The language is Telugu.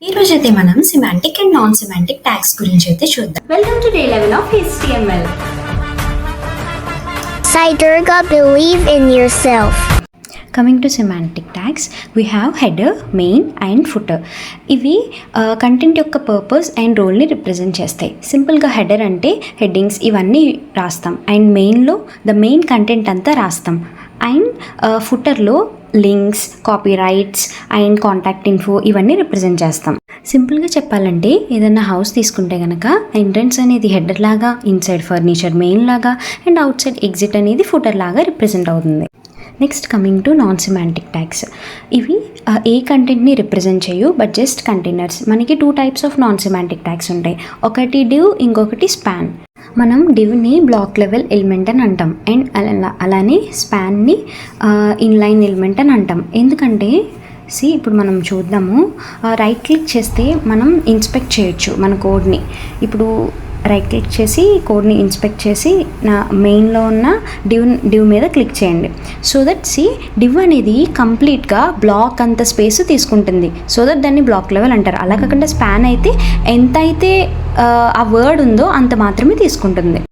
ఈ రోజు అయితే మనం semantic and non semantic tags గురించి అయితే చూద్దాం. Welcome to day level of HTML. Sai Durga, believe in yourself. Coming to semantic tags, we have header, main and footer. ఇవి కంటెంట్ యొక్క పర్పస్ అండ్ రోల్ని రిప్రజెంట్ చేస్తాయి. సింపుల్గా హెడర్ అంటే హెడ్డింగ్స్ ఇవన్నీ రాస్తాం, అండ్ మెయిన్లో ద మెయిన్ కంటెంట్ అంతా రాస్తాం, అండ్ ఫుటర్లో links, copyrights and contact info ఇవన్నీ రిప్రజెంట్ చేస్తాం. సింపుల్గా చెప్పాలంటే ఏదైనా హౌస్ తీసుకుంటే కనుక ఎంట్రన్స్ అనేది హెడర్ లాగా, ఇన్సైడ్ ఫర్నిచర్ మెయిన్ లాగా అండ్ అవుట్ సైడ్ ఎగ్జిట్ అనేది ఫుటర్ లాగా రిప్రజెంట్ అవుతుంది. Next coming to non semantic tags. ఇవి ఏ కంటెంట్ని రిప్రజెంట్ చేయు బట్ జస్ట్ కంటైనర్స్. మనకి 2 types of non semantic tags ఉంటాయి, ఒకటి డివ్, ఇంకొకటి స్పాన్. మనం డివ్ని బ్లాక్ లెవెల్ ఎలిమెంట్ అని అంటాం, అండ్ అలానే స్పాన్ని ఇన్లైన్ ఎలిమెంట్ అని అంటాం. ఎందుకంటే ఇప్పుడు మనం చూద్దాము, రైట్ క్లిక్ చేస్తే మనం ఇన్స్పెక్ట్ చేయొచ్చు మన కోడ్ని. ఇప్పుడు రైట్ క్లిక్ చేసి కోడ్ని ఇన్స్పెక్ట్ చేసి నా మెయిన్లో ఉన్న డివ్ మీద క్లిక్ చేయండి. సో దట్ డివ్ అనేది కంప్లీట్గా బ్లాక్ అంత స్పేస్ తీసుకుంటుంది, సో దట్ దాన్ని బ్లాక్ లెవెల్ అంటారు. అలా కాకుండా స్పాన్ అయితే ఎంత అయితే ఆ వర్డ్ ఉందో అంత మాత్రమే తీసుకుంటుంది.